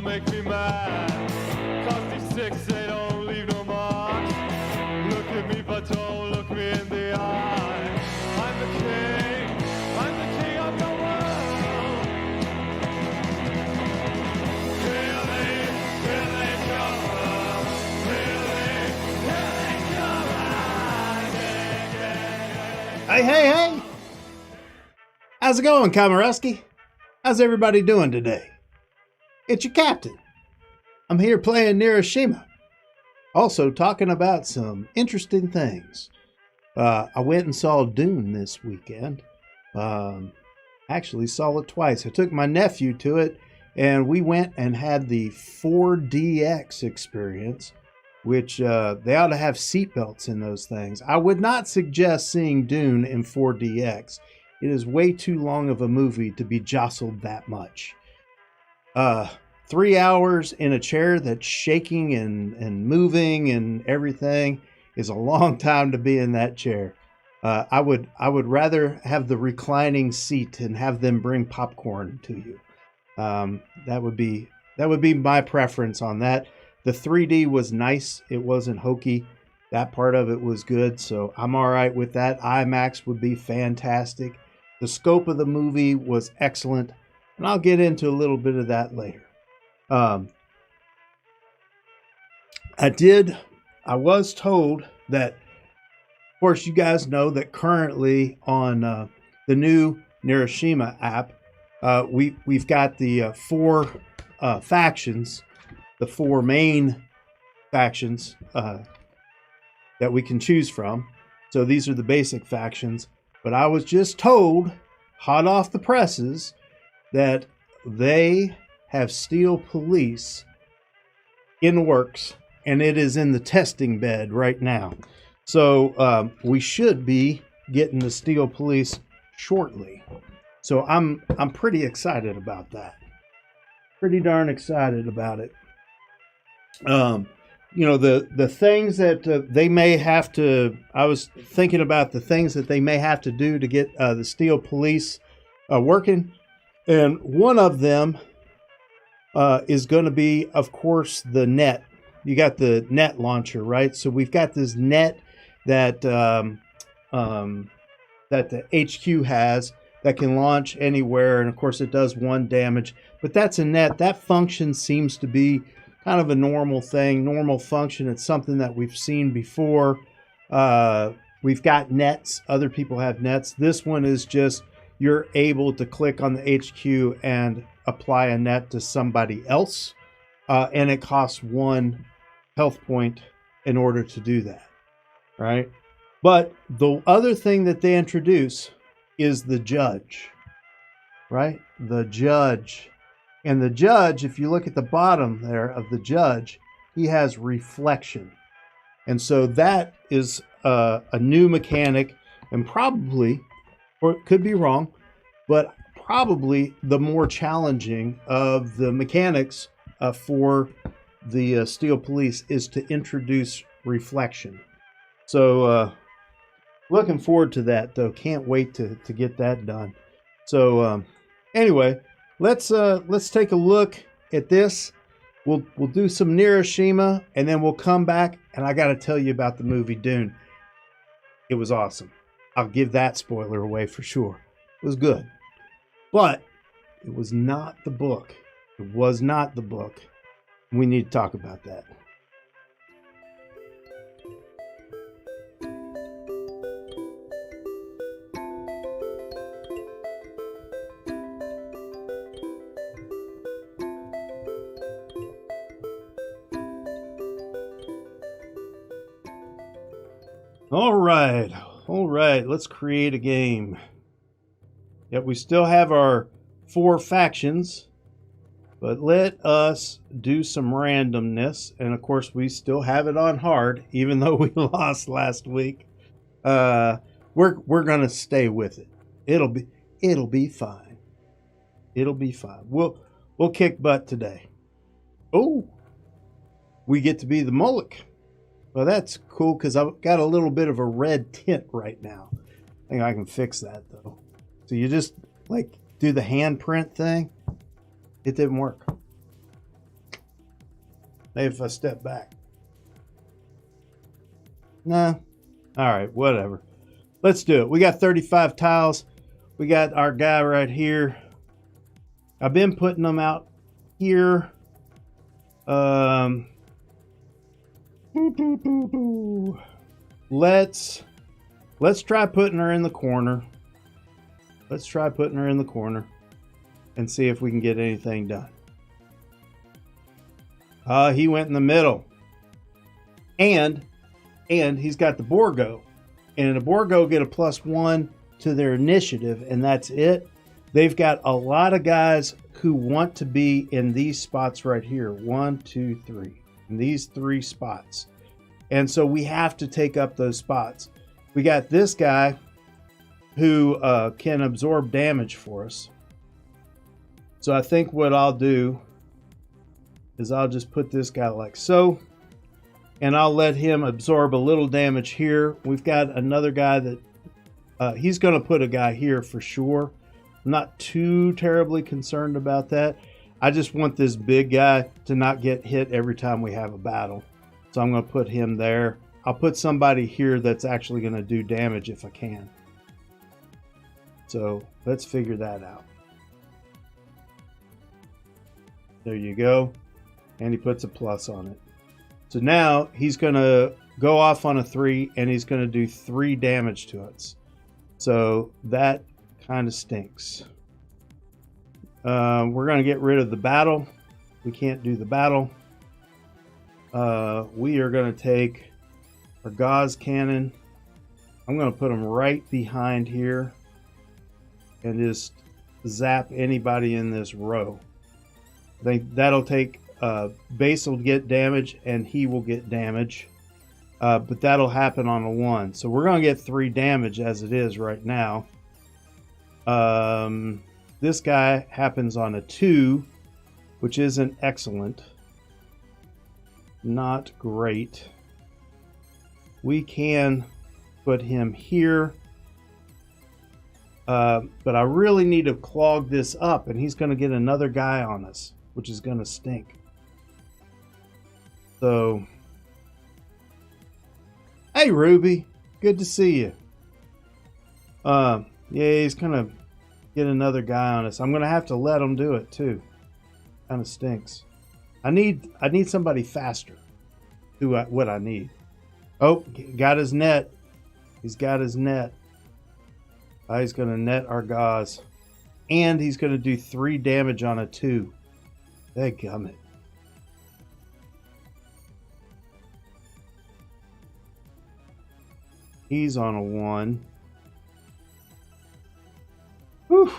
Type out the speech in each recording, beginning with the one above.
make me mad. 'Cause these six, they don't leave no mark. Look at me, but don't look me in the eye. I'm the king of your world. Really, really come on. Really, come on. Hey. How's it going, Kamareski? How's everybody doing today? It's your captain. I'm here playing Neuroshima. Also talking about some interesting things. I went and saw Dune this weekend. Actually saw it twice. I took my nephew to it, and we went and had the 4DX experience, which they ought to have seatbelts in those things. I would not suggest seeing Dune in 4DX. It is way too long of a movie to be jostled that much. 3 hours in a chair that's shaking and moving and everything is a long time to be in that chair. I would rather have the reclining seat and have them bring popcorn to you. That would be my preference on that. The 3D was nice. It wasn't hokey. That part of it was good, so I'm all right with that. IMAX would be fantastic. The scope of the movie was excellent, and I'll get into a little bit of that later. I was told that, of course, you guys know that currently on the new Neuroshima app, we've got the four factions, the four main factions that we can choose from. So these are the basic factions. But I was just told, hot off the presses, that they have Steel Police in the works, and it is in the testing bed right now. So we should be getting the Steel Police shortly. So I'm pretty excited about that. Pretty darn excited about it. The things that they may have to, I was thinking about the things that they may have to do to get the Steel Police working. And one of them is going to be, of course, the net. You got the net launcher, right? So we've got this net that that the HQ has that can launch anywhere. And of course, it does 1 damage. But that's a net. That function seems to be kind of a normal thing, normal function. It's something that we've seen before. We've got nets. Other people have nets. This one is just you're able to click on the HQ and apply a net to somebody else. And it costs 1 health point in order to do that, right? But the other thing that they introduce is the judge, right? The judge. And the judge, if you look at the bottom there of the judge, he has reflection. And so that is a new mechanic, and probably, or it could be wrong, but probably the more challenging of the mechanics for the Steel Police is to introduce reflection. So looking forward to that, though. Can't wait to get that done. So anyway, let's take a look at this. We'll do some Neuroshima, and then we'll come back, and I got to tell you about the movie Dune. It was awesome. I'll give that spoiler away for sure. It was good. But it was not the book. It was not the book. We need to talk about that. All right, let's create a game. Yep, we still have our 4 factions, but let us do some randomness. And of course, we still have it on hard, even though we lost last week. We're gonna stay with it. It'll be fine. It'll be fine. We'll kick butt today. Oh, we get to be the Moloch. Well, that's cool because I've got a little bit of a red tint right now. I think I can fix that though. So you just like do the handprint thing. It didn't work. Maybe if I step back. Nah. All right, whatever. Let's do it. We got 35 tiles. We got our guy right here. I've been putting them out here. Let's try putting her in the corner. Let's try putting her in the corner and see if we can get anything done. He went in the middle. And he's got the Borgo. And the Borgo get a +1 to their initiative, and that's it. They've got a lot of guys who want to be in these spots right here. 1, 2, 3. In these 3 spots. And so we have to take up those spots. We got this guy who can absorb damage for us. So I think what I'll do is I'll just put this guy like so. And I'll let him absorb a little damage here. We've got another guy that he's going to put a guy here for sure. I'm not too terribly concerned about that. I just want this big guy to not get hit every time we have a battle. So I'm going to put him there. I'll put somebody here that's actually going to do damage if I can. So let's figure that out. There you go. And he puts a plus on it. So now he's going to go off on a 3 and he's going to do 3 damage to us. So that kind of stinks. We're going to get rid of the battle. We can't do the battle. We are going to take our gauze cannon. I'm going to put them right behind here and just zap anybody in this row. I think that'll take base will get damage and he will get damage. But that'll happen on a 1. So we're going to get 3 damage as it is right now. This guy happens on a 2, which isn't excellent. Not great. We can put him here. But I really need to clog this up, and he's going to get another guy on us, which is going to stink. So, hey Ruby, good to see you. Yeah, he's going to get another guy on us. I'm going to have to let him do it too. Kind of stinks. I need somebody faster. Do what I need. Oh, got his net. He's got his net. He's going to net our gauze. And he's going to do 3 damage on a 2. Dadgummit. He's on a 1. Whew.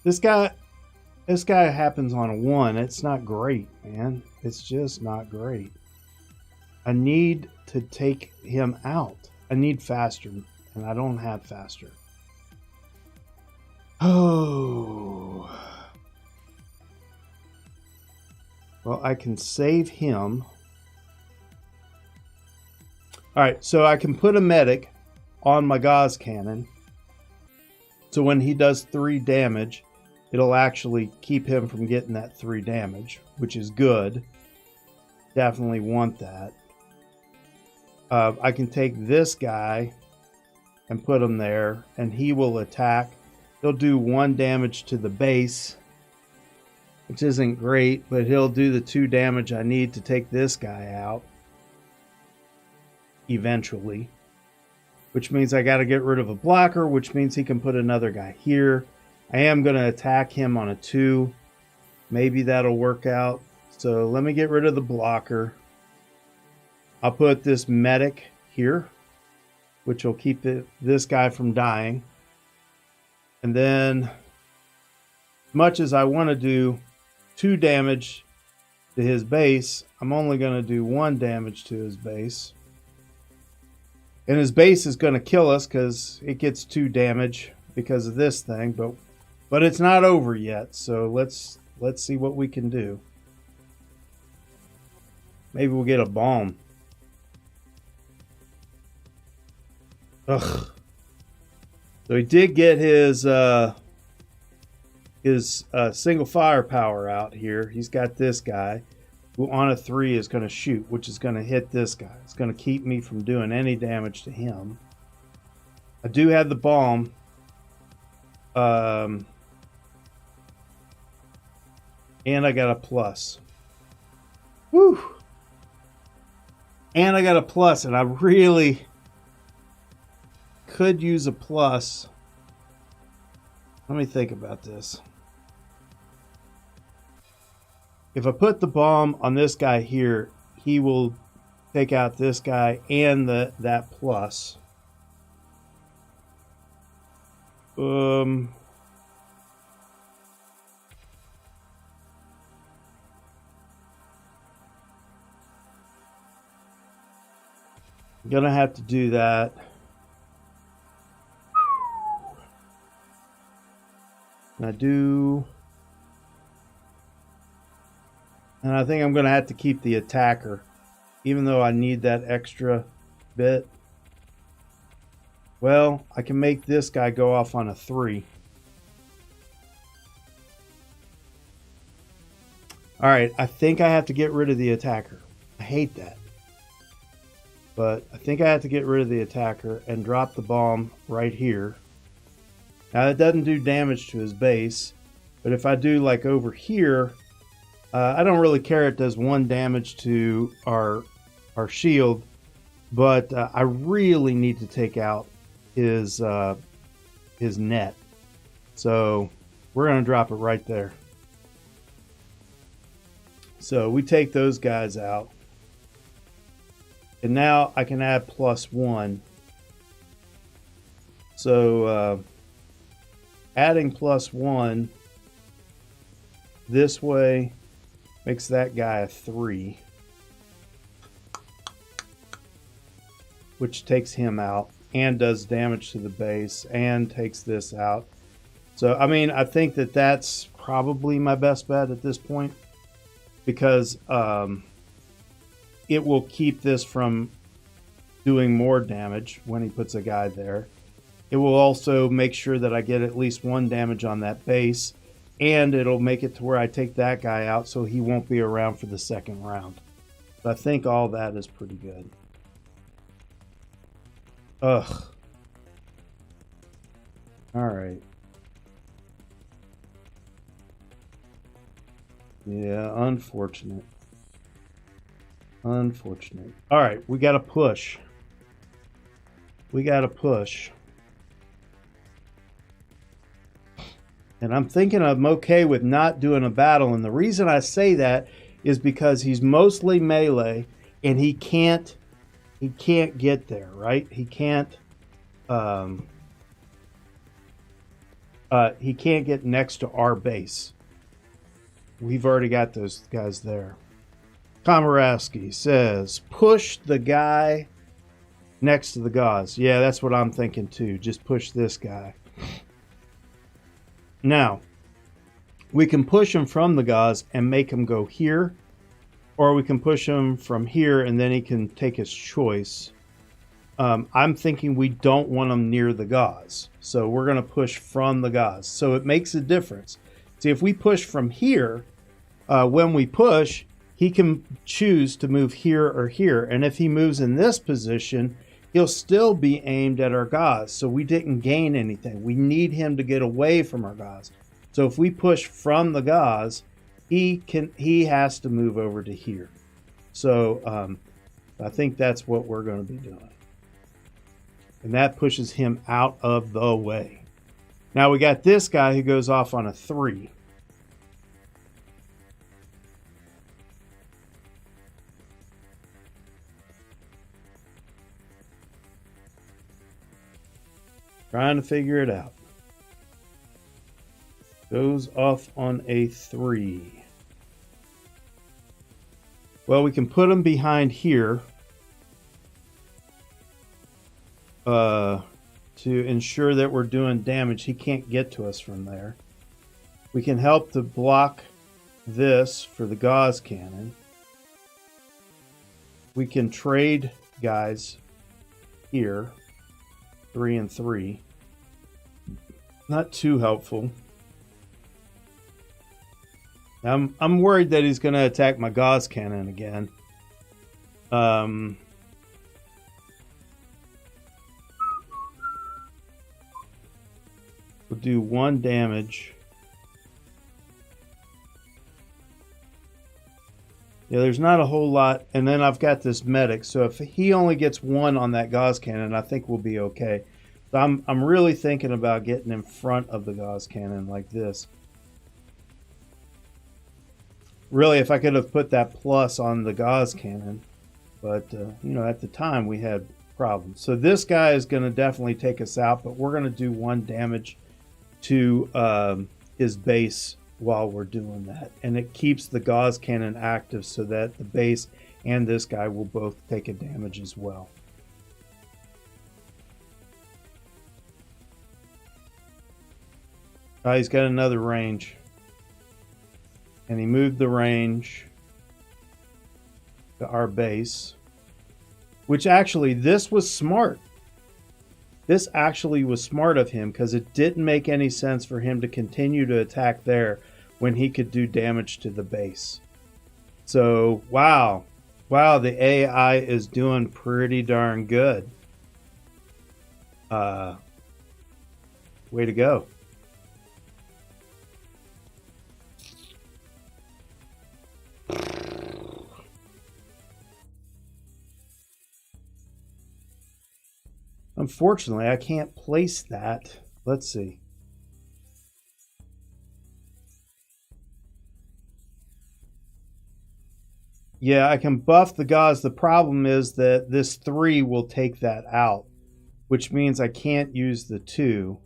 This guy happens on a 1. It's not great, man. It's just not great. I need to take him out. I need faster, and I don't have faster. Oh. Well, I can save him. All right, so I can put a medic on my gauze cannon. So when he does 3 damage, it'll actually keep him from getting that 3 damage, which is good. Definitely want that. I can take this guy and put him there, and he will attack. He'll do 1 damage to the base, which isn't great, but he'll do the 2 damage I need to take this guy out eventually. Which means I got to get rid of a blocker, which means he can put another guy here. I am going to attack him on a 2. Maybe that'll work out. So let me get rid of the blocker. I'll put this medic here, which will keep this guy from dying. And then, as much as I want to do 2 damage to his base, I'm only going to do 1 damage to his base. And his base is going to kill us because it gets 2 damage because of this thing. But it's not over yet, so let's see what we can do. Maybe we'll get a bomb. Ugh. So he did get his single firepower out here. He's got this guy who on a 3 is going to shoot, which is going to hit this guy. It's going to keep me from doing any damage to him. I do have the bomb. And I got a plus. Whew. And I got a plus, and I really could use a plus. Let me think about this. If I put the bomb on this guy here, he will take out this guy and that plus. I'm gonna have to do that. And I think I'm going to have to keep the attacker, even though I need that extra bit. Well, I can make this guy go off on a 3. All right, I think I have to get rid of the attacker. I hate that. But I think I have to get rid of the attacker and drop the bomb right here. Now, it doesn't do damage to his base, but if I do like over here, I don't really care. It does 1 damage to our shield, but I really need to take out his net. So we're going to drop it right there. So we take those guys out. And now I can add +1. So adding +1 this way makes that guy a 3, which takes him out and does damage to the base and takes this out. So, I mean, I think that that's probably my best bet at this point, because it will keep this from doing more damage when he puts a guy there. It will also make sure that I get at least 1 damage on that base, and it'll make it to where I take that guy out so he won't be around for the second round. So I think all that is pretty good. Ugh. All right. Yeah, unfortunate. Unfortunate. All right, we got to push. We got to push. And I'm thinking I'm okay with not doing a battle. And the reason I say that is because he's mostly melee and he can't get there, right? He can't get next to our base. We've already got those guys there. Komaraski says, push the guy next to the gauze. Yeah, that's what I'm thinking too. Just push this guy. Now, we can push him from the gauze and make him go here, or we can push him from here and then he can take his choice. I'm thinking we don't want him near the gauze, so we're going to push from the gauze. So it makes a difference. See, if we push from here, when we push, he can choose to move here or here. And if he moves in this position, he'll still be aimed at our gauze. So we didn't gain anything. We need him to get away from our gauze. So if we push from the gauze, he has to move over to here. So I think that's what we're going to be doing. And that pushes him out of the way. Now we got this guy who goes off on a 3. Trying to figure it out. Goes off on a 3. Well, we can put him behind here to ensure that we're doing damage. He can't get to us from there. We can help to block this for the gauze cannon. We can trade guys here. 3 and 3. Not too helpful. I'm worried that he's going to attack my Gauss cannon again. We'll do 1 damage. Yeah, there's not a whole lot. And then I've got this medic. So if he only gets 1 on that Gauss cannon, I think we'll be okay. So I'm really thinking about getting in front of the Gauss cannon like this. Really, if I could have put that plus on the Gauss cannon. But, you know, at the time we had problems. So this guy is going to definitely take us out. But we're going to do 1 damage to his base while we're doing that, and it keeps the Gauss cannon active so that the base and this guy will both take a damage as well. He's got another range, and he moved the range to our base, which actually this was smart. This actually was smart of him because it didn't make any sense for him to continue to attack there when he could do damage to the base. So, wow, the AI is doing pretty darn good. Way to go. Unfortunately, I can't place that. Let's see. Yeah, I can buff the Gauss. The problem is that this 3 will take that out, which means I can't use the 2.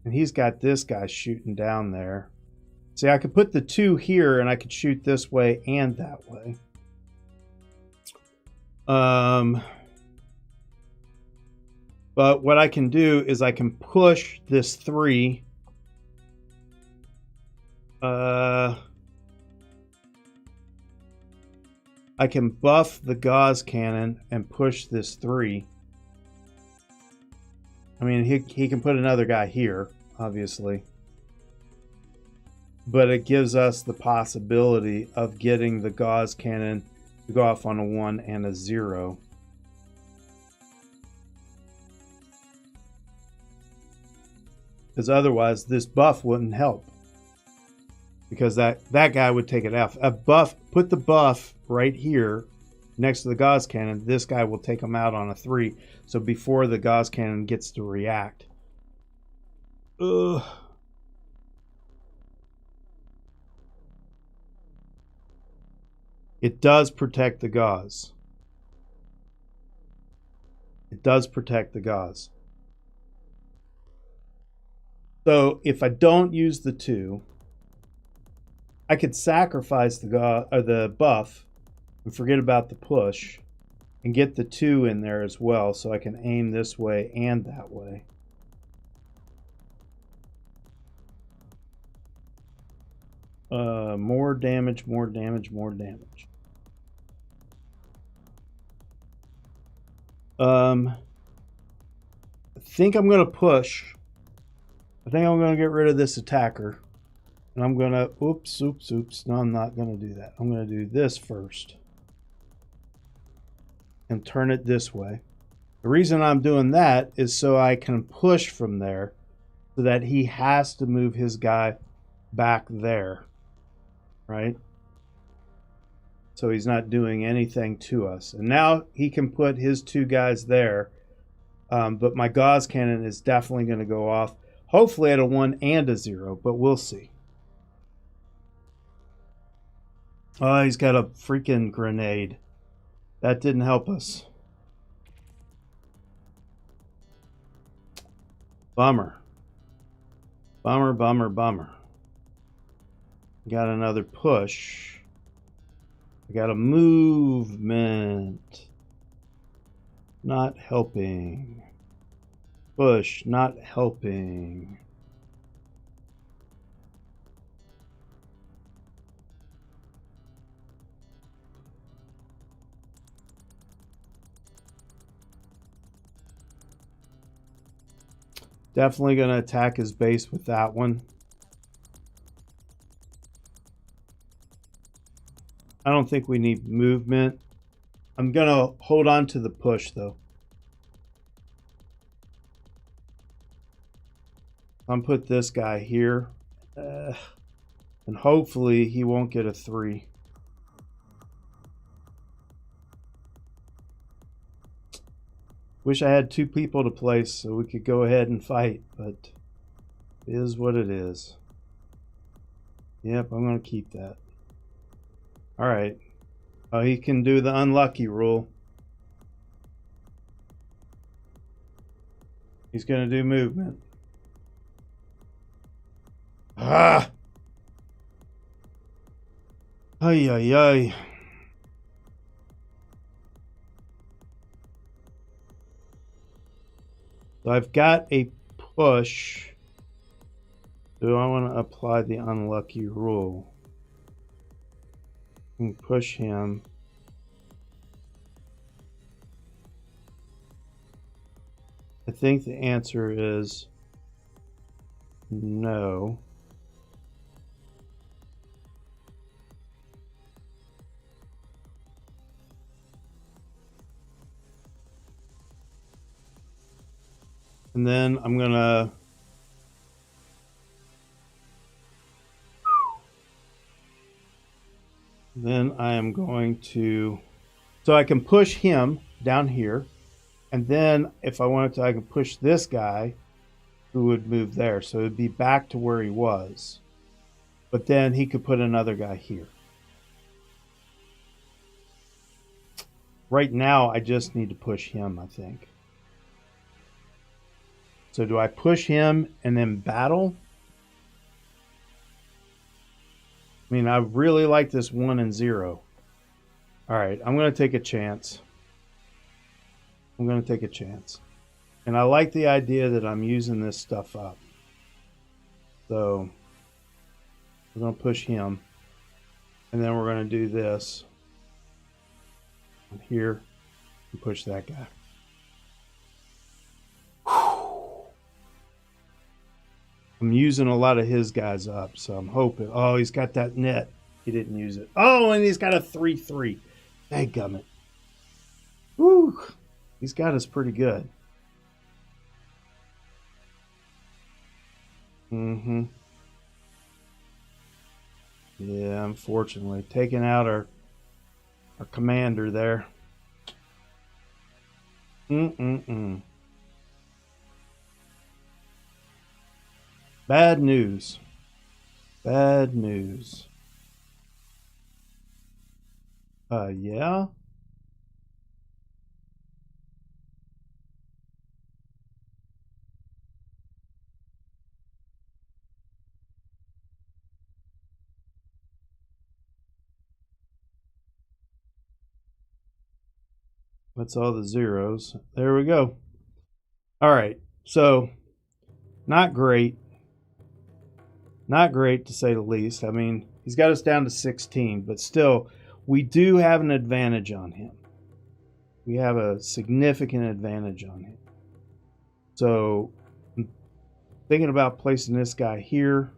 And he's got this guy shooting down there. See, I could put the 2 here and I could shoot this way and that way. But what I can do is I can push this 3. I can buff the Gauss cannon and push this 3. I mean, he can put another guy here, obviously. But it gives us the possibility of getting the Gauss cannon to go off on a 1 and a 0. Because otherwise, this buff wouldn't help. Because that guy would take it out. Put the buff right here next to the Gauss cannon. This guy will take him out on a 3. So before the Gauss cannon gets to react. Ugh. It does protect the Gauss. It does protect the Gauss. So if I don't use the 2, I could sacrifice the buff and forget about the push and get the 2 in there as well, so I can aim this way and that way. More damage, more damage, more damage. I think I'm going to push. I think I'm going to get rid of this attacker. And I'm going to, oops. No, I'm not going to do that. I'm going to do this first. And turn it this way. The reason I'm doing that is so I can push from there. So that he has to move his guy back there. Right? So he's not doing anything to us. And now he can put his 2 guys there. But my Gauss cannon is definitely going to go off. Hopefully at a 1 and a 0. But we'll see. Oh, he's got a freaking grenade. That didn't help us. Bummer. Bummer. Got another push. I got a movement. Not helping. Push, not helping. Definitely going to attack his base with that one. I don't think we need movement. I'm going to hold on to the push, though. I'm put this guy here. And hopefully he won't get a 3. Wish I had 2 people to place so we could go ahead and fight, but it is what it is. Yep, I'm going to keep that. All right. Oh, he can do the unlucky rule. He's going to do movement. Ah! Ay, ay, ay. So I've got a push. Do I want to apply the unlucky rule? And push him. I think the answer is no. And then I'm gonna so I can push him down here, and then if I wanted to, I can push this guy who would move there, so it'd be back to where he was, but then he could put another guy here. Right now I just need to push him, I think. So do I push him and then battle? I mean, I really like this 1 and 0. All right, I'm going to take a chance. And I like the idea that I'm using this stuff up. So we're going to push him. And then we're going to do this. Here. And push that guy. I'm using a lot of his guys up, so I'm hoping. Oh, he's got that net. He didn't use it. Oh, and he's got a 3-3. Dadgummit. Woo! He's got us pretty good. Mm-hmm. Yeah, unfortunately. Taking out our commander there. Mm-mm-mm. Bad news. Bad news. Yeah. That's all the zeros. There we go. All right. So, not great. Not great to say the least. I mean, he's got us down to 16, but still, we do have an advantage on him. We have a significant advantage on him. So, I'm thinking about placing this guy here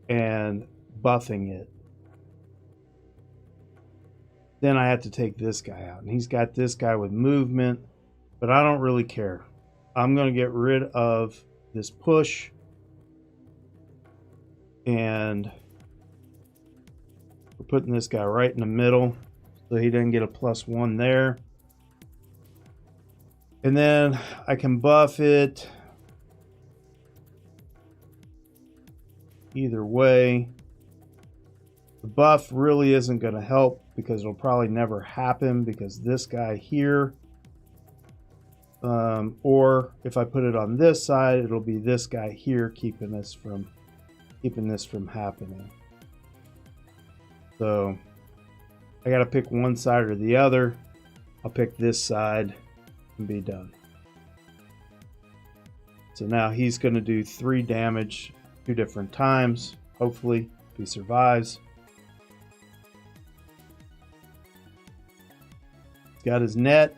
and buffing it. Then I have to take this guy out. And he's got this guy with movement, but I don't really care. I'm going to get rid of this push. And we're putting this guy right in the middle so he doesn't get a +1 there. And then I can buff it either way. The buff really isn't going to help because it'll probably never happen because this guy here, or if I put it on this side, it'll be this guy here keeping this from happening. So I got to pick one side or the other. I'll pick this side and be done. So now he's going to do 3 damage 2 different times. Hopefully he survives. He's got his net,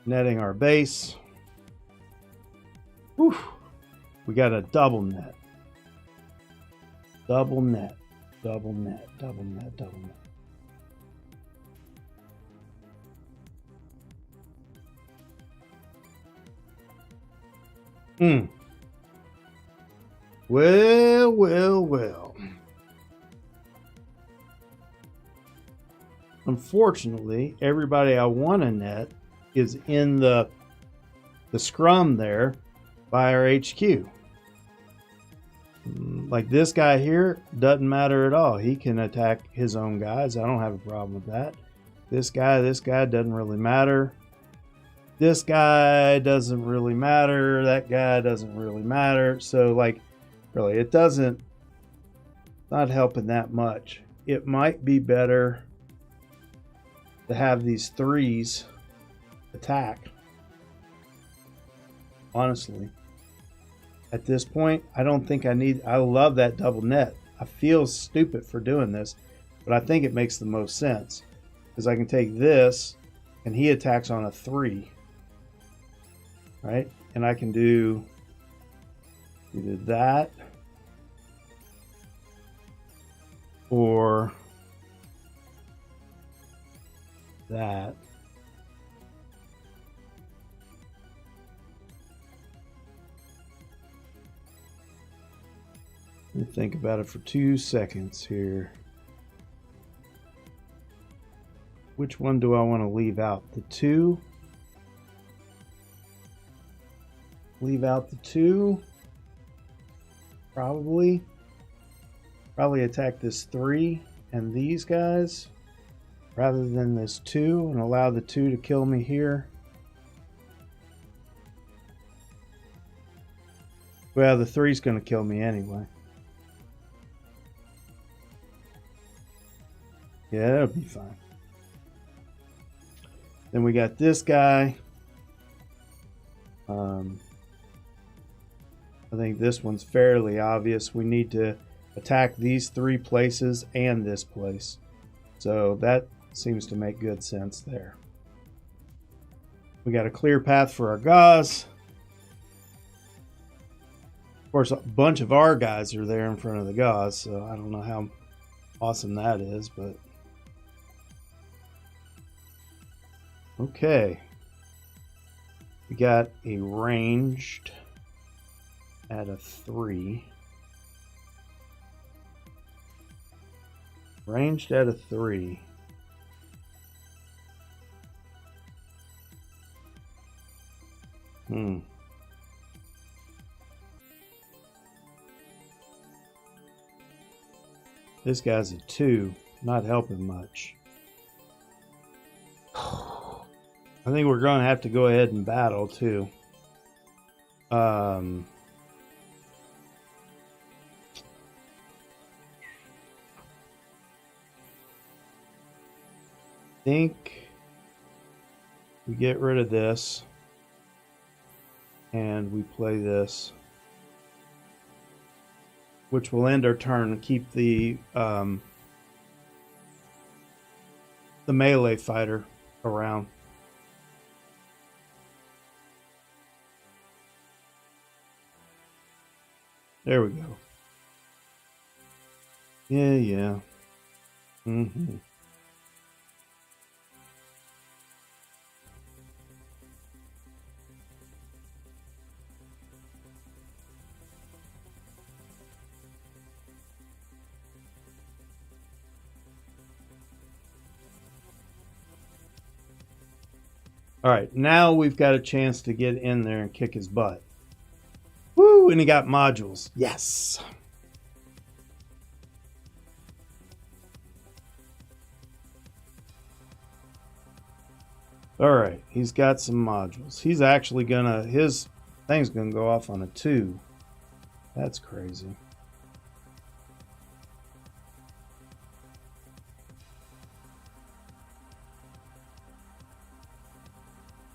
netting our base. Whew. We got a double net. Double net. Double net. Double net. Double net. Well, well, well. Unfortunately, everybody I want to net is in the scrum there by our HQ. Like this guy here, doesn't matter at all. He can attack his own guys. I don't have a problem with that. This guy doesn't really matter. This guy doesn't really matter. That guy doesn't really matter. So, like, really, it doesn't, not helping that much. It might be better to have these threes attack. Honestly, at this point, I don't think I love that double net. I feel stupid for doing this, but I think it makes the most sense because I can take this and he attacks on a 3, right? And I can do either that or that. Let me think about it for 2 seconds here. Which one do I want to leave out? The 2? Leave out the 2? Probably attack this 3 and these guys rather than this 2 and allow the 2 to kill me here. Well, the 3's going to kill me anyway. Yeah, that'll be fine. Then we got this guy. I think this one's fairly obvious. We need to attack these 3 places and this place. So that seems to make good sense there. We got a clear path for our guys. Of course, a bunch of our guys are there in front of the guys, so I don't know how awesome that is, but okay. We got a ranged at a 3. Ranged at a 3. This guy's a 2, not helping much. I think we're going to have to go ahead and battle too. Think we get rid of this and we play this, which will end our turn and keep the melee fighter around. There we go. Yeah. All right, now we've got a chance to get in there and kick his butt. Woo, and he got modules. Yes. All right, he's got some modules. He's actually gonna, his thing's gonna go off on a 2. That's crazy.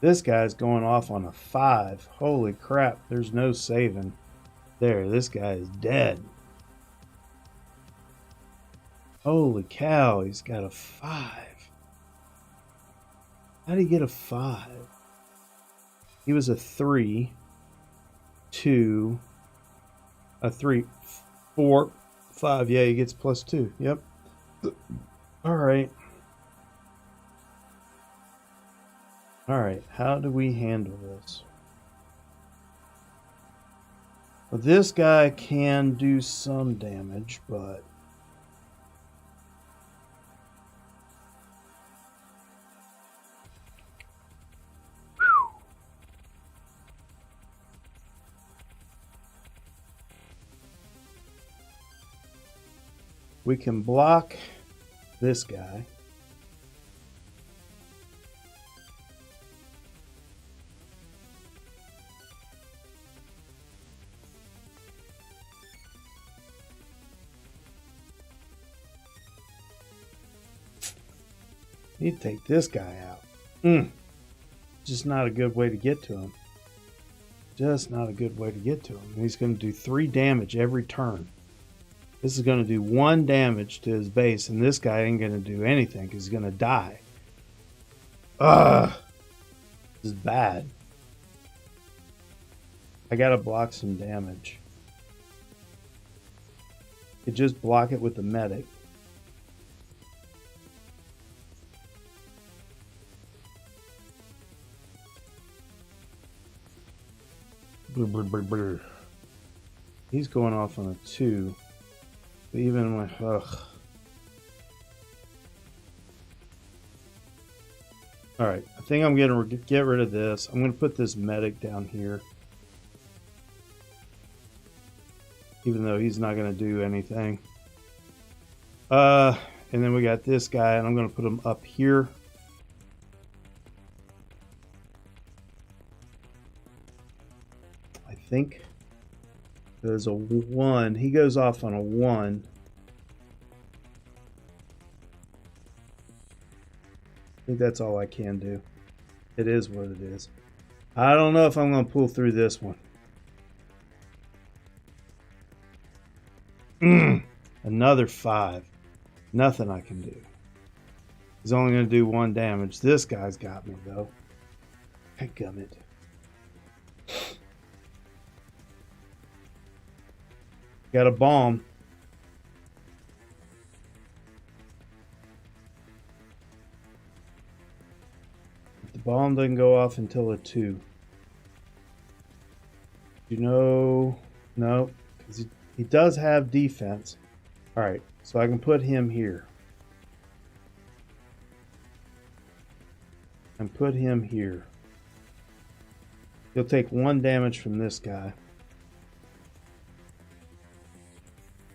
This guy's going off on a 5. Holy crap, there's no saving. There, this guy is dead. Holy cow, he's got a 5. How did he get a 5? He was a 3. 2, a 3, 4, 5. Yeah, he gets +2. Yep. All right. All right. How do we handle this? Well, this guy can do some damage, but we can block this guy. Need to take this guy out. Just not a good way to get to him. Just not a good way to get to him. He's going to do 3 damage every turn. This is going to do 1 damage to his base, and this guy ain't going to do anything because he's going to die. Ugh. This is bad. I got to block some damage. You just block it with the medic. He's going off on a 2. But even with Alright, I think I'm going to get rid of this. I'm going to put this medic down here. Even though he's not going to do anything. And then we got this guy, and I'm going to put him up here. I think there's a 1. He goes off on a 1. I think that's all I can do. It is what it is. I don't know if I'm going to pull through this one. Another 5. Nothing I can do. He's only going to do 1 damage. This guy's got me, though. Gummit. Got a bomb. The bomb doesn't go off until a 2. You know, no, because he does have defense. All right, so I can put him here. And put him here. He'll take 1 damage from this guy.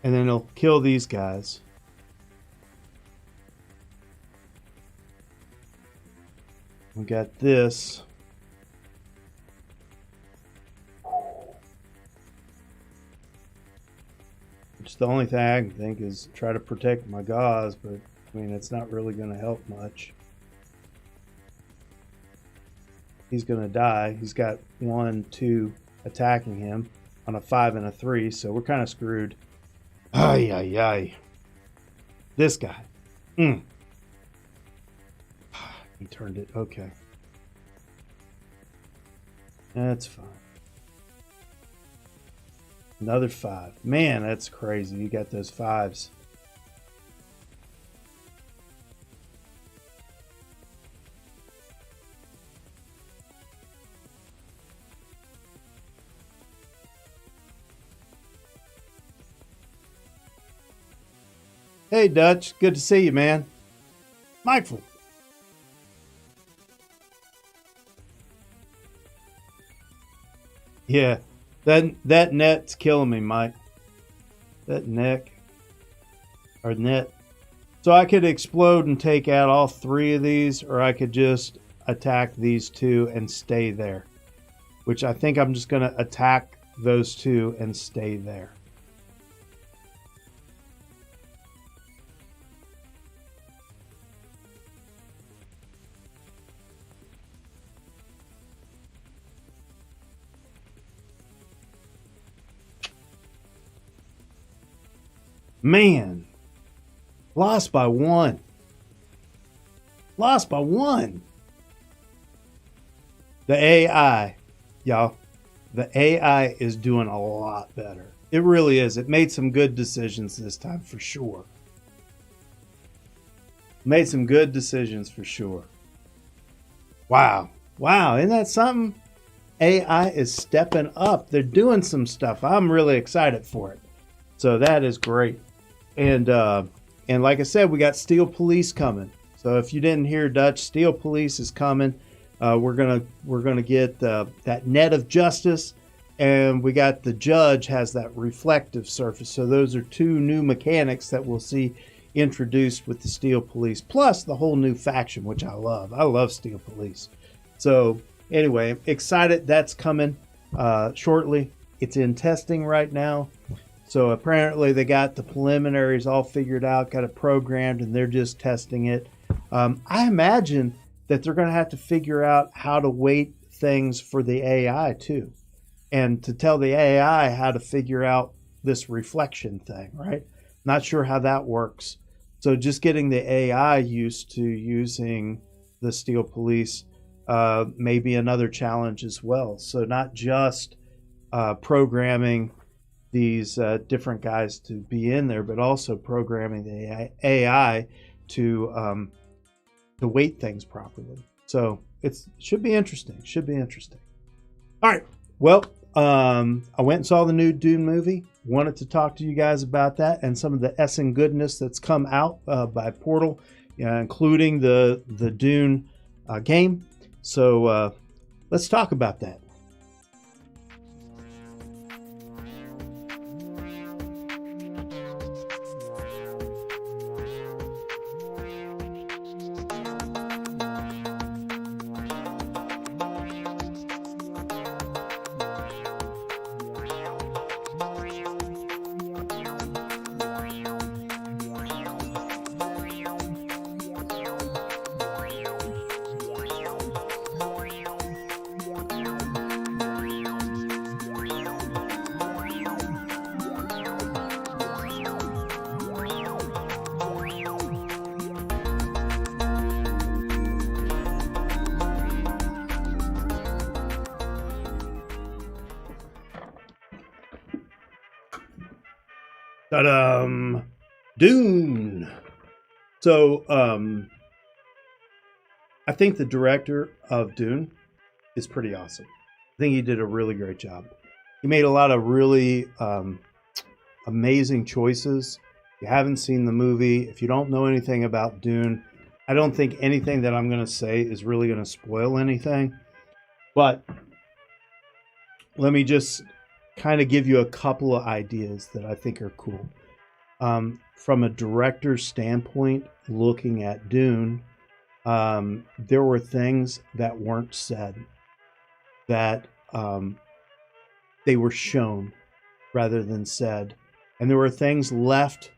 And then he'll kill these guys. We got this. Which the only thing I can think is try to protect my gauze, but I mean it's not really going to help much. He's going to die. He's got 1, 2 attacking him on a 5 and a 3, so we're kind of screwed. Ay, ay, ay. This guy. He turned it. Okay. That's fine. Another 5. Man, that's crazy. You got those 5s. Hey, Dutch. Good to see you, man. Michael. Yeah, that net's killing me, Mike. That net. So I could explode and take out all 3 of these, or I could just attack these 2 and stay there. Which I think I'm just going to attack those 2 and stay there. Man, lost by 1. Lost by 1. The AI, y'all. the AI is doing a lot better. It really is. It made some good decisions this time for sure. Made some good decisions for sure. Wow. Wow. Isn't that something? AI is stepping up. They're doing some stuff. I'm really excited for it. So that is great. And like I said, we got Steel Police coming. So if you didn't hear Dutch, Steel Police is coming. We're gonna get that net of justice, and we got the judge has that reflective surface. So those are two new mechanics that we'll see introduced with the Steel Police, plus the whole new faction, which I love. I love Steel Police. So anyway, excited that's coming shortly. It's in testing right now. So apparently they got the preliminaries all figured out, got it programmed, and they're just testing it. I imagine that they're going to have to figure out how to weight things for the AI too, and to tell the AI how to figure out this reflection thing, right? Not sure how that works. So just getting the AI used to using the Steel Police may be another challenge as well. So not just programming these different guys to be in there, but also programming the AI to weight things properly. So it should be interesting. Should be interesting. All right. Well, I went and saw the new Dune movie. Wanted to talk to you guys about that and some of the Essen goodness that's come out by Portal, including the Dune game. So let's talk about that. Ta-da! Dune. So, I think the director of Dune is pretty awesome. I think he did a really great job. He made a lot of really amazing choices. If you haven't seen the movie, if you don't know anything about Dune, I don't think anything that I'm going to say is really going to spoil anything. But let me just kind of give you a couple of ideas that I think are cool. From a director's standpoint, looking at Dune, there were things that weren't said, that they were shown rather than said. And there were things left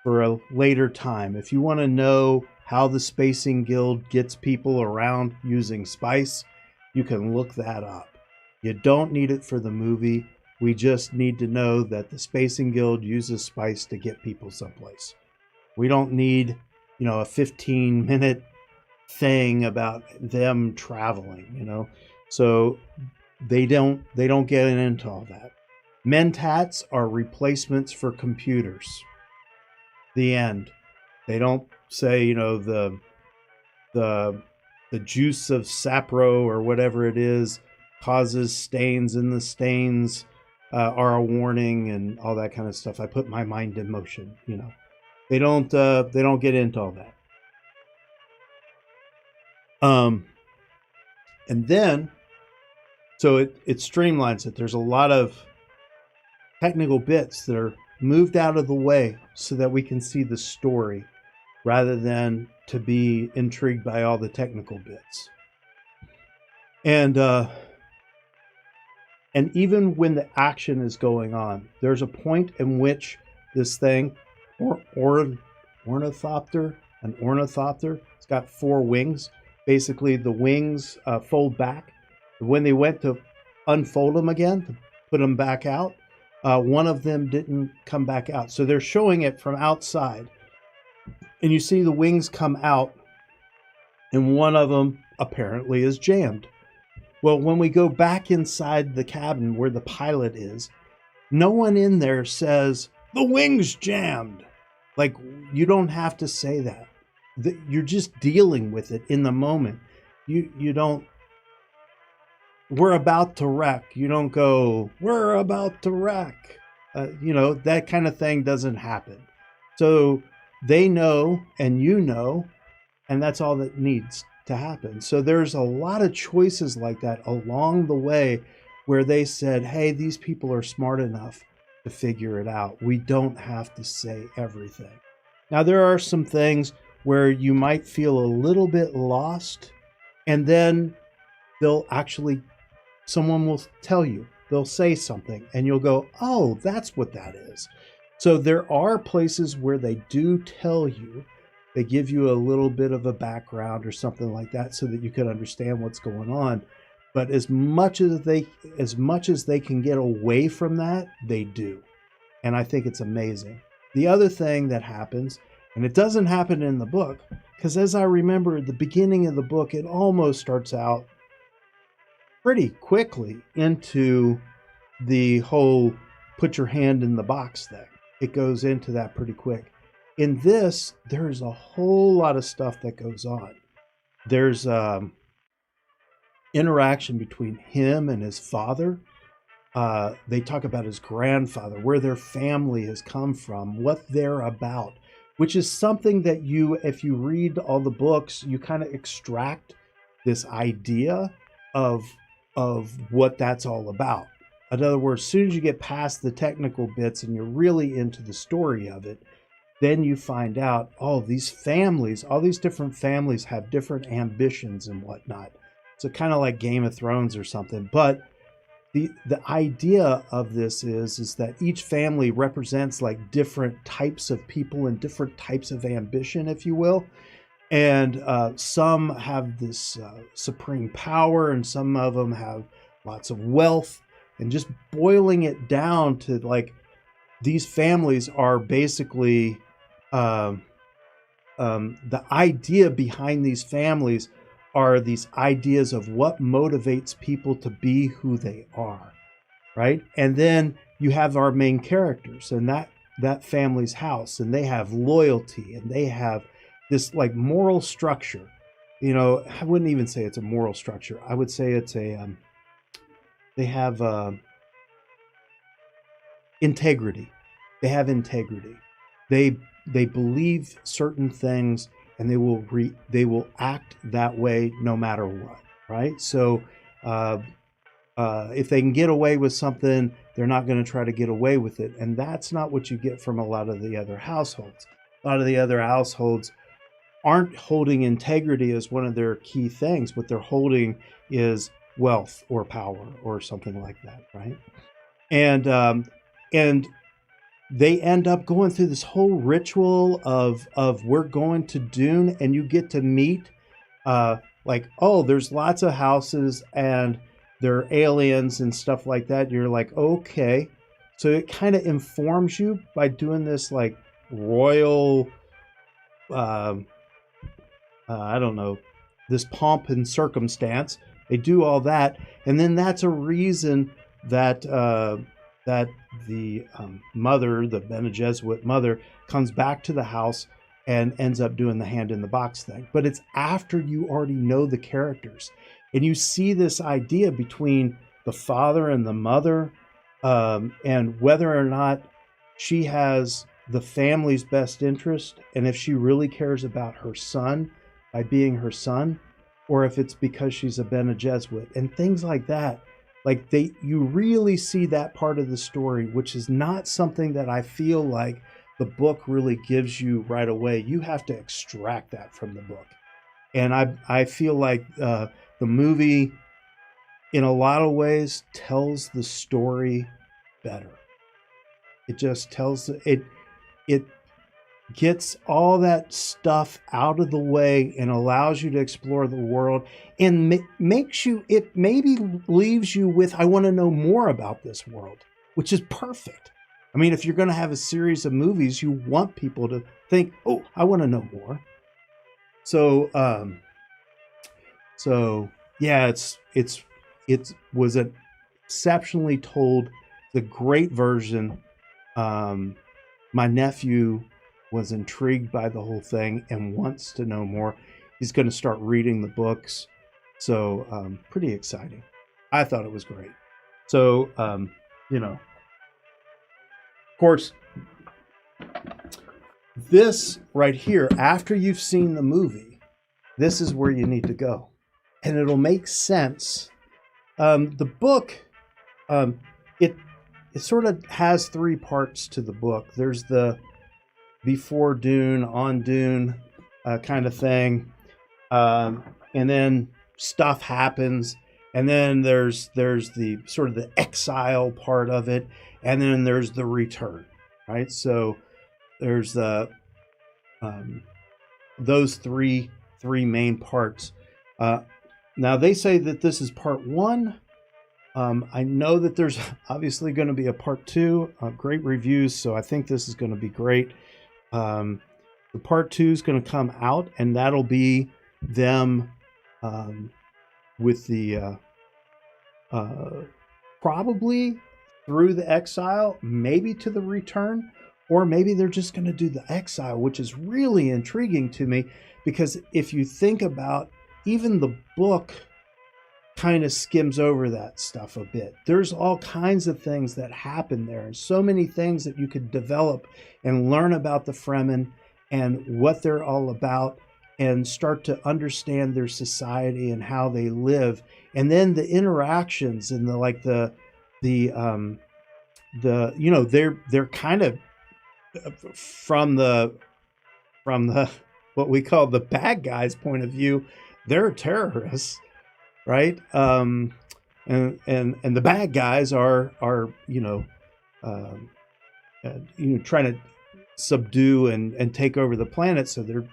for a later time. If you want to know how the Spacing Guild gets people around using spice, you can look that up. You don't need it for the movie. We just need to know that the Spacing Guild uses spice to get people someplace. We don't need, a 15-minute thing about them traveling, So they don't get into all that. Mentats are replacements for computers. The end. They don't say, the juice of sapro or whatever it is causes stains, and the stains are a warning and all that kind of stuff. I put my mind in motion. They don't get into all that. And then, so it streamlines it. There's a lot of technical bits that are moved out of the way so that we can see the story rather than to be intrigued by all the technical bits. And even when the action is going on, there's a point in which this thing, ornithopter, it's got 4 wings. Basically, the wings fold back. When they went to unfold them again, to put them back out, one of them didn't come back out. So they're showing it from outside. And you see the wings come out, and one of them apparently is jammed. Well, when we go back inside the cabin where the pilot is, no one in there says, the wing's jammed. Like, you don't have to say that. You're just dealing with it in the moment. You don't, we're about to wreck. You don't go, we're about to wreck. That kind of thing doesn't happen. So they know, and and that's all that needs to happen. So there's a lot of choices like that along the way where they said, hey, these people are smart enough to figure it out. We don't have to say everything. Now, there are some things where you might feel a little bit lost, and then someone will tell you, they'll say something, and you'll go, oh, that's what that is. So there are places where they do tell you, they give you a little bit of a background or something like that so that you can understand what's going on. But as much as they can get away from that, they do. And I think it's amazing. The other thing that happens, and it doesn't happen in the book, because as I remember at the beginning of the book, it almost starts out pretty quickly into the whole put your hand in the box thing. It goes into that pretty quick. In this, there's a whole lot of stuff that goes on. There's interaction between him and his father. They talk about his grandfather, where their family has come from, what they're about, which is something that if you read all the books, you kind of extract this idea of what that's all about. In other words, as soon as you get past the technical bits and you're really into the story of it, then you find out, all these different families have different ambitions and whatnot. So kind of like Game of Thrones or something. But the idea of this is that each family represents like different types of people and different types of ambition, if you will. And some have this supreme power, and some of them have lots of wealth. And just boiling it down to like, these families are basically the idea behind these families are these ideas of what motivates people to be who they are, right? And then you have our main characters and that family's house, and they have loyalty, and they have this like moral structure. I wouldn't even say it's a moral structure. I would say it's they have integrity. They have integrity. They believe certain things, and they will act that way no matter what, right? So if they can get away with something, they're not going to try to get away with it. And that's not what you get from a lot of the other households. A lot of the other households aren't holding integrity as one of their key things. What they're holding is wealth or power or something like that, right? And they end up going through this whole ritual of we're going to Dune, and you get to meet there's lots of houses and they're aliens and stuff like that. You're like, okay. So it kind of informs you by doing this like royal, I don't know, this pomp and circumstance. They do all that. And then that's a reason that the mother, the Bene Gesserit mother, comes back to the house and ends up doing the hand in the box thing. But it's after you already know the characters. And you see this idea between the father and the mother, and whether or not she has the family's best interest, and if she really cares about her son by being her son, or if it's because she's a Bene Gesserit, and things like that. Like you really see that part of the story, which is not something that I feel like the book really gives you right away. You have to extract that from the book. And I feel like the movie, in a lot of ways, tells the story better. It just tells it gets all that stuff out of the way and allows you to explore the world, and it maybe leaves you with, I want to know more about this world, which is perfect. I mean, if you're going to have a series of movies, you want people to think, oh, I want to know more. So yeah, it's it was an exceptionally told, the great version. My nephew was intrigued by the whole thing and wants to know more. He's going to start reading the books. So pretty exciting. I thought it was great. So, of course, this right here, after you've seen the movie, this is where you need to go. And it'll make sense. The book, it sort of has three parts to the book. There's the before Dune, on Dune kind of thing. And then stuff happens. And then there's the sort of the exile part of it. And then there's the return, right? So there's those three main parts. Now they say that this is part one. I know that there's obviously going to be a part two. Great reviews, so I think this is going to be great. The part two is going to come out, and that'll be them with the probably through the exile, maybe to the return, or maybe they're just going to do the exile, which is really intriguing to me, because if you think about even the book kind of skims over that stuff a bit. There's all kinds of things that happen there, and so many things that you could develop and learn about the Fremen and what they're all about, and start to understand their society and how they live, and then the interactions and they're kind of from the what we call the bad guys' point of view, they're terrorists, right? And the bad guys are trying to subdue and take over the planet. So they're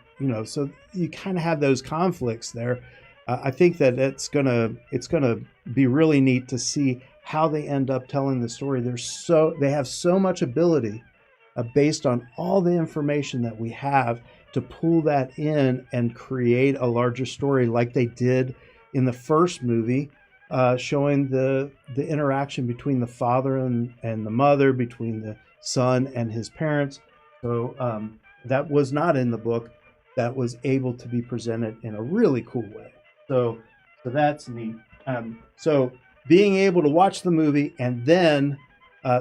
so you kind of have those conflicts there. I think that it's gonna be really neat to see how they end up telling the story. They have so much ability based on all the information that we have to pull that in and create a larger story, like they did in the first movie, showing the interaction between the father and the mother, between the son and his parents. So that was not in the book. That was able to be presented in a really cool way. So that's neat. So being able to watch the movie and then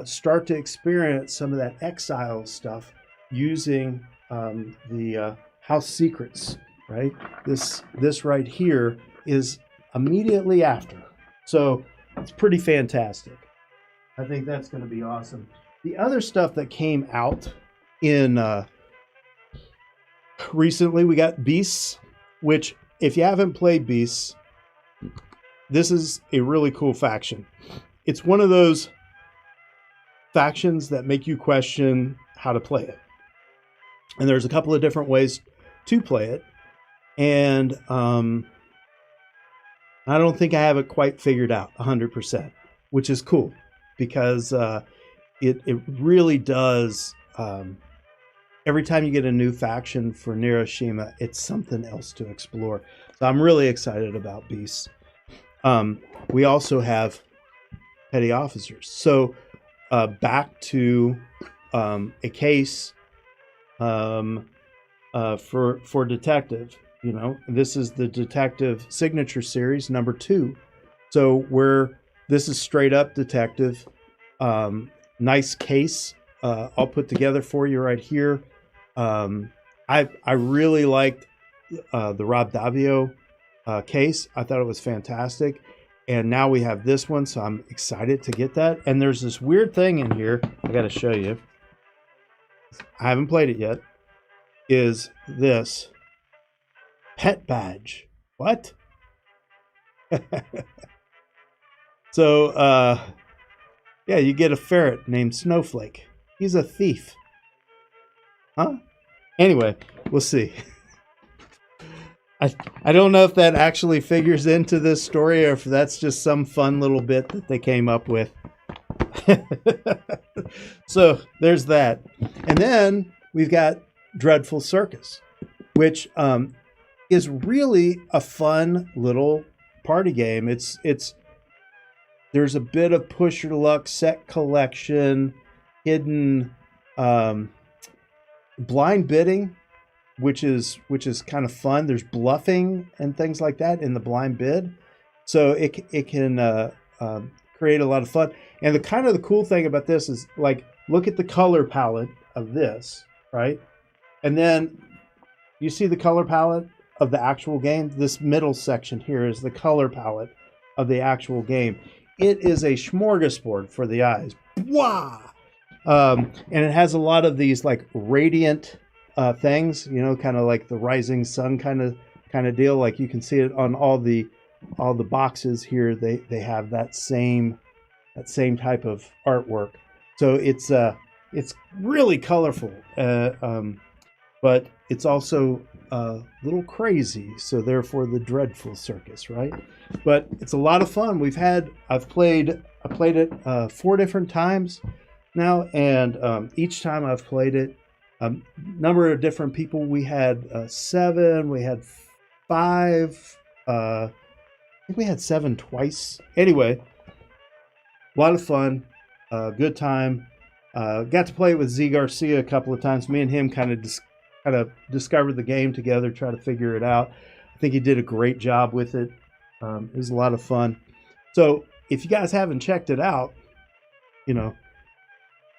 start to experience some of that exile stuff using the house secrets, right? This right here is immediately after. So it's pretty fantastic. I think that's going to be awesome. The other stuff that came out in recently, we got Beasts, which if you haven't played Beasts, this is a really cool faction. It's one of those factions that make you question how to play it. And there's a couple of different ways to play it. And I don't think I have it quite figured out 100%, which is cool, because it really does. Every time you get a new faction for Neuroshima, it's something else to explore. So I'm really excited about Beasts. We also have petty officers. So back to a case for detective. This is the detective signature series number 2. So this is straight up detective. Nice case. I'll put together for you right here. I really liked the Rob Davio case. I thought it was fantastic. And now we have this one, so I'm excited to get that. And there's this weird thing in here I got to show you. I haven't played it yet. Is this pet badge? What? So, yeah, you get a ferret named Snowflake. He's a thief. Huh? Anyway, we'll see. I don't know if that actually figures into this story or if that's just some fun little bit that they came up with. So there's that. And then we've got Dreadful Circus, which is really a fun little party game. It's There's a bit of push your luck, set collection, hidden blind bidding, which is kind of fun. There's bluffing and things like that in the blind bid, so it can create a lot of fun. And the cool thing about this is, like, look at the color palette of this, right? And then you see the color palette of the actual game. This middle section here is the color palette of the actual game. It is a smorgasbord for the eyes. Wow! And it has a lot of these like radiant things, you know, kind of like the rising sun kind of deal. Like you can see it on all the boxes here. They have that same type of artwork. So it's really colorful, but it's also a little crazy. So therefore the dreadful circus, right? But it's a lot of fun. I played it 4 different times now, and each time I've played it, number of different people. We had 7, we had 5, I think we had 7 twice. Anyway, a lot of fun, good time. Got to play it with Z Garcia a couple of times. Me and him kind of discovered the game together, try to figure it out. I think he did a great job with it. It was a lot of fun. So if you guys haven't checked it out, you know,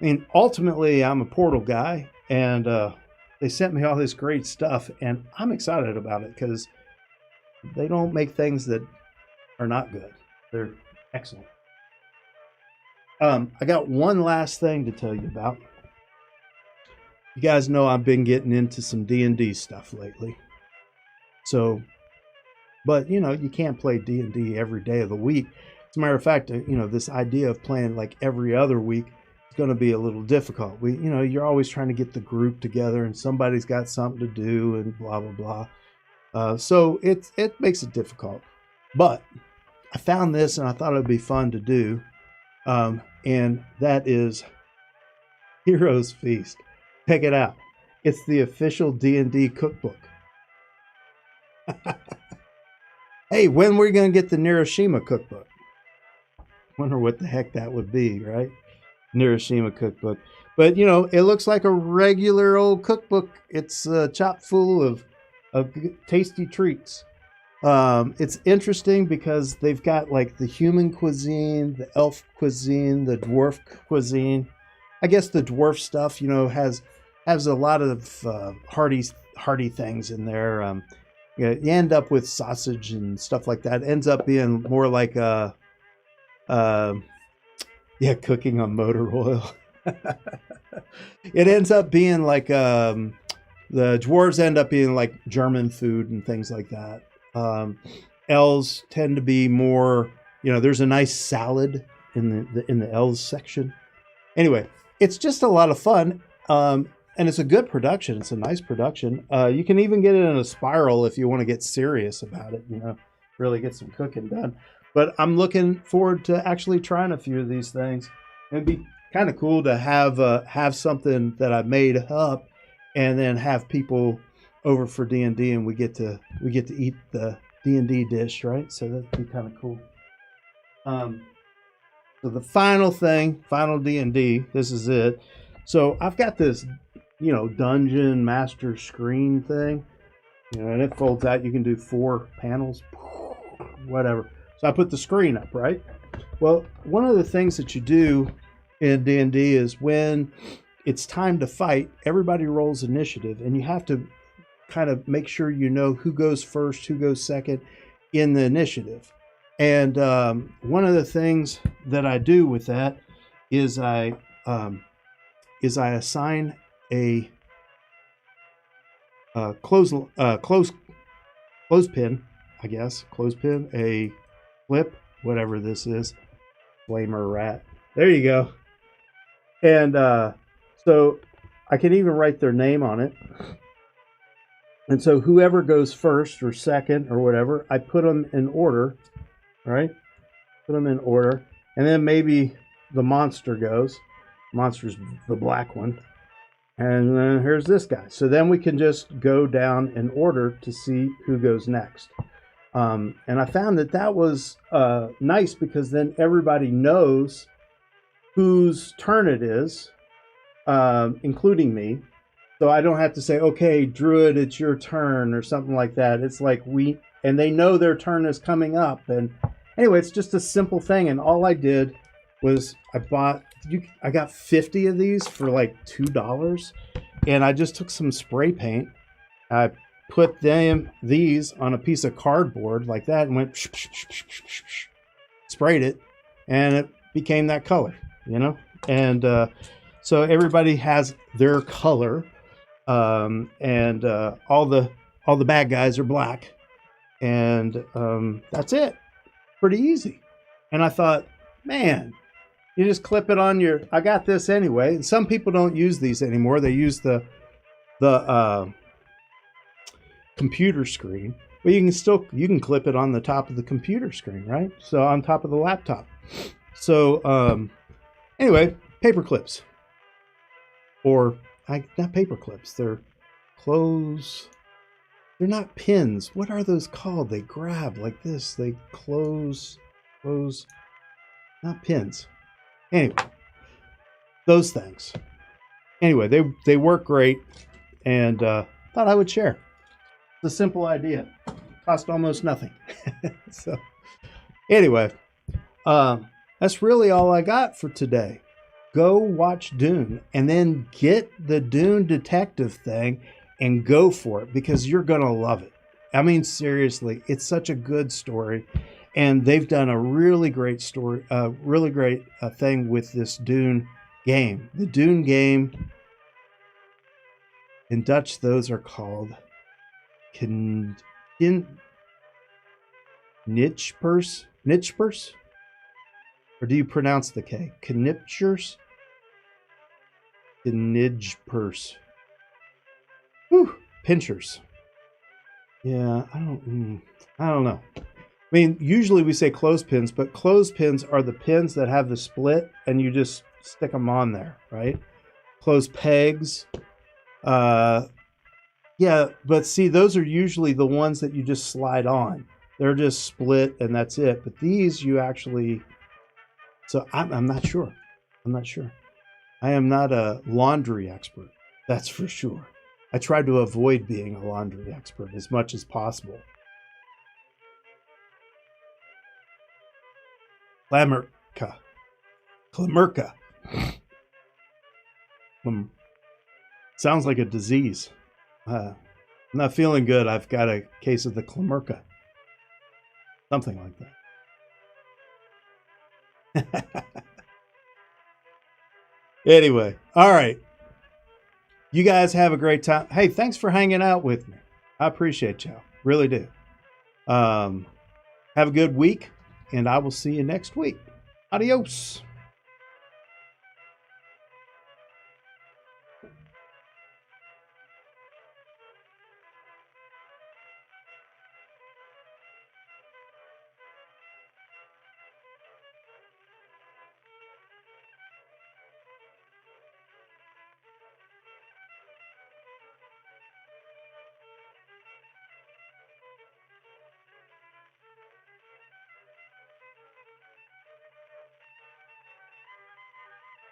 I mean, ultimately I'm a Portal guy, and they sent me all this great stuff, and I'm excited about it because they don't make things that are not good. They're excellent. I got one last thing to tell you about. You guys know I've been getting into some D&D stuff lately. So, but you know, you can't play D&D every day of the week. As a matter of fact, you know, this idea of playing like every other week is going to be a little difficult. You're always trying to get the group together, and somebody's got something to do, and blah blah blah. So it makes it difficult. But I found this, and I thought it would be fun to do. And that is Heroes Feast. Check it out. It's the official D&D cookbook. Hey, when are we going to get the Neuroshima cookbook? Wonder what the heck that would be, right? Neuroshima cookbook. But, you know, it looks like a regular old cookbook. It's chock full of tasty treats. It's interesting because they've got like the human cuisine, the elf cuisine, the dwarf cuisine. I guess the dwarf stuff, you know, has a lot of hearty things in there. You end up with sausage and stuff like that. It ends up being more like cooking on motor oil. It ends up being like the dwarves end up being like German food and things like that. Elves tend to be more, you know, there's a nice salad in the elves section. Anyway, it's just a lot of fun. And it's a good production. It's a nice production. You can even get it in a spiral if you want to get serious about it, you know, really get some cooking done. But I'm looking forward to actually trying a few of these things. It'd be kind of cool to have something that I made up, and then have people over for D&D, and we get to eat the D&D dish, right? So that'd be kind of cool. So the final D&D, this is it. So I've got this, you know, dungeon master screen thing, you know, and it folds out. You can do 4 panels, whatever. So I put the screen up, right? Well, one of the things that you do in D&D is when it's time to fight, everybody rolls initiative, and you have to kind of make sure you know who goes first, who goes second in the initiative. And one of the things that I do with that is I assign a clothespin, I guess, clothespin, a flip, whatever this is, flamer rat. There you go. And so I can even write their name on it. And so whoever goes first or second or whatever, I put them in order, right? Put them in order. And then maybe the monster goes. Monster's the black one. And then here's this guy. So then we can just go down in order to see who goes next. And I found that was nice because then everybody knows whose turn it is, including me. So I don't have to say, okay, Druid, it's your turn or something like that. It's like and they know their turn is coming up. And anyway, it's just a simple thing. And all I did was I got 50 of these for like $2. And I just took some spray paint. I put these on a piece of cardboard like that and went, sprayed it, and it became that color, And so everybody has their color. And all the bad guys are black, and that's it. Pretty easy. And I thought, man, you just clip it on I got this anyway. And some people don't use these anymore. They use the computer screen, but you can clip it on the top of the computer screen, right? So on top of the laptop. So anyway, paper clips, or not paper clips. They're close. They're not pins. What are those called? They grab like this. They close. Not pins. Anyway, those things. Anyway, they work great, and thought I would share. It's a simple idea. Cost almost nothing. So anyway, that's really all I got for today. Go watch Dune and then get the Dune detective thing and go for it, because you're going to love it. I mean, seriously, it's such a good story. And they've done a really great story, really great thing with this Dune game. The Dune game, in Dutch, those are called Knipschers? Or do you pronounce the K? Knipschers? Knipschers. Whew, pinchers. Yeah, I don't know. I mean, usually we say clothespins, but clothespins are the pins that have the split and you just stick them on there, right? Clothes pegs. Yeah, but see, those are usually the ones that you just slide on. They're just split and that's it. But these you actually... So I'm not sure. I am not a laundry expert. That's for sure. I try to avoid being a laundry expert as much as possible. Clammerka. Sounds like a disease. I'm not feeling good. I've got a case of the Clammerka. Something like that. Anyway, all right. You guys have a great time. Hey, thanks for hanging out with me. I appreciate y'all. Really do. Have a good week, and I will see you next week. Adios.